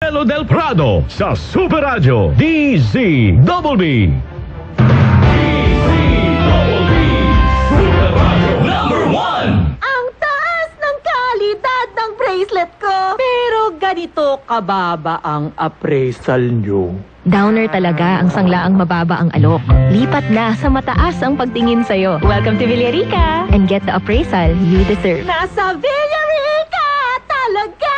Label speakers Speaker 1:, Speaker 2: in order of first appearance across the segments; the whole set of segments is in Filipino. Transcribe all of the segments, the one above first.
Speaker 1: Elo del Prado sa Super Radio DZBB. Super Radio #1.
Speaker 2: Ang taas ng kalidad ng bracelet ko. Pero ganito kababa ang appraisal nyo.
Speaker 3: Downer talaga ang sanglaang mababa ang alok. Lipat na sa mataas ang pagtingin sa'yo. Welcome to Villarica and get the appraisal you deserve.
Speaker 2: Nasa Villarica talaga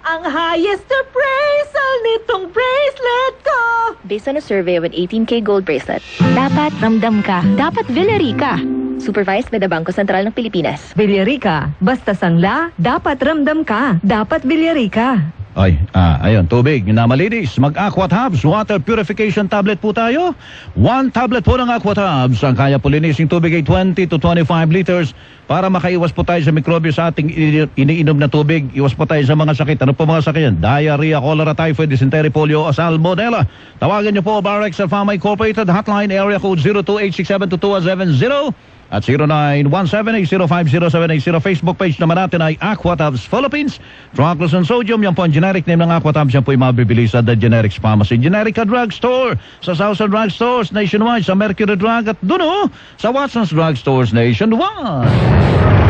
Speaker 2: ang highest appraisal nitong bracelet ko.
Speaker 3: Based on a survey of an 18K gold bracelet, dapat ramdam ka. Dapat Villarica. Supervised by the Bangko Sentral ng Pilipinas.
Speaker 4: Villarica, basta sangla, dapat ramdam ka. Dapat Villarica.
Speaker 5: Ayun, tubig na malinis. Mag-Aqua Tabs Water Purification Tablet po tayo. 1 tablet po ng Aqua Tabs ang kaya po linising tubig ay 20 to 25 liters para makaiwas po tayo sa mikrobyo sa ating iniinom na tubig. Iwas po tayo sa mga sakit. Ano po mga sakit yan? Diarrhea, cholera, typhoid, dysentery, polio o salmonella. Tawagan niyo po Barracks Alfama Incorporated Hotline Area Code 02-867-2270 at 0917-805-0780. Facebook page naman natin ay Aqua Tabs Philippines. Troclosan Sodium, yan po ang generic name ng Aqua Tabs. Yan po ay mabibili sa The Generics Pharmacy, Generica Drug Store, sa Southern Drug Stores nationwide, sa Mercury Drug at duno sa Watson's Drug Stores nationwide.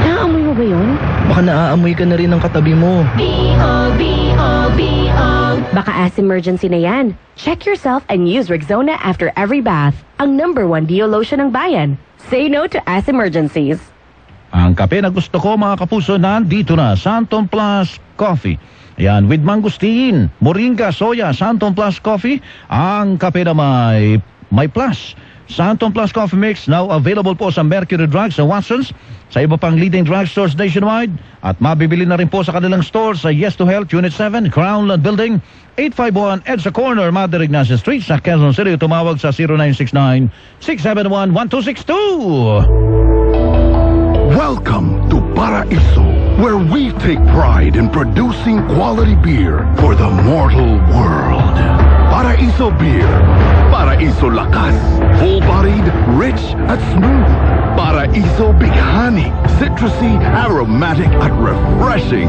Speaker 3: Naamoy mo ba yun?
Speaker 6: Baka naaamoy ka na rin ng katabi mo.
Speaker 7: Baka as emergency na yan. Check yourself and use Rexona after every bath. Ang #1 Dio lotion ng bayan. Say no to as emergencies.
Speaker 5: Ang kape na gusto ko mga kapuso, nandito na, Santon Plus Coffee. Ayan, with mangosteen, moringa, soya, Santon Plus Coffee. Ang kape na may plus. Santon Plus Coffee Mix, now available po sa Mercury Drugs sa Watson's, sa iba pang leading drugstores nationwide, at mabibili na rin po sa kanilang stores sa Yes to Health, Unit 7, Crownland Building, 851 EDSA Corner, Mother Ignacia Street, sa Quezon City. Tumawag sa 0969-671-1262.
Speaker 8: Welcome to Paraiso, where we take pride in producing quality beer for the mortal world. Paraiso Beer. Paraiso Lakas. Full-bodied, rich at smooth. Paraiso Bighani. Citrusy, aromatic at refreshing.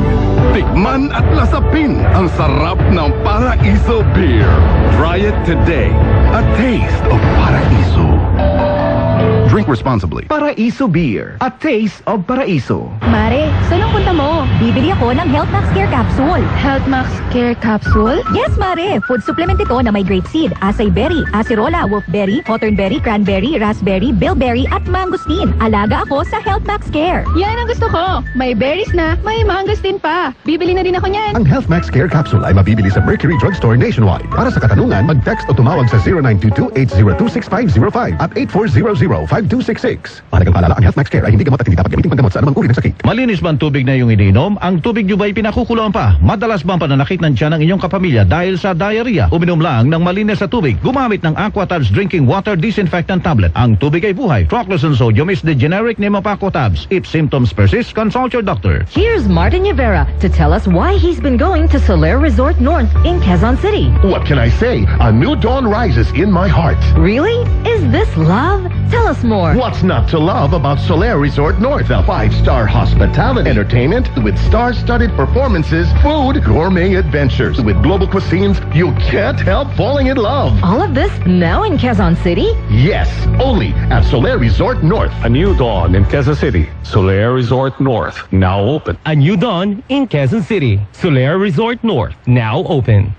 Speaker 8: Tikman at lasapin ang sarap ng Paraiso Beer. Try it today. A taste of Paraiso. Drink responsibly.
Speaker 9: Paraiso Beer, a taste of Paraiso.
Speaker 3: Mare, saan ang punta mo? Bibili ako ng Health Max Care Capsule. Health Max Care Capsule? Yes, Mare. Food supplement ito na may grape seed, acai berry, acerola, wolfberry, hawthornberry, cranberry, raspberry, bilberry, at mangosteen. Alaga ako sa Health Max Care. Yan ang gusto ko. May berries na, may mangosteen pa. Bibili na din ako niyan.
Speaker 9: Ang Health Max Care Capsule ay mabibili sa Mercury Drugstore nationwide. Para sa katanungan, mag-text o tumawag sa 0922-802-6505 at 8400-5266. Mahalagang paalala, ang Health Max Care ay hindi gamot at hindi dapat gamitin panggamot sa anumang uri ng sakit.
Speaker 5: Malinis ba ang tubig na iyong iniinom? Ang tubig nyo ba'y pinakukuloan pa? Madalas ba ang pananakit ng tiyan ng inyong kapamilya dahil sa diarrhea? Uminom lang ng malinis na tubig. Gumamit ng Aqua Tabs Drinking Water Disinfectant Tablet. Ang tubig ay buhay. Troclosan Sodium is the generic name of Aqua Tabs. If symptoms persist, consult your doctor.
Speaker 4: Here's Martin Rivera to tell us why he's been going to Soler Resort North in Quezon City.
Speaker 9: What can I say? A new dawn rises in my heart.
Speaker 4: Really? Is this love? Tell us more.
Speaker 9: What's not to love about Soler Resort North? A 5-star hospitality, entertainment with star-studded performances, food, gourmet adventures. With global cuisines, you can't help falling in love.
Speaker 4: All of this now in Quezon City?
Speaker 9: Yes, only at Soler Resort North.
Speaker 1: A new dawn in Quezon City. Soler Resort North, now open.
Speaker 10: A new dawn in Quezon City. Soler Resort North, now open.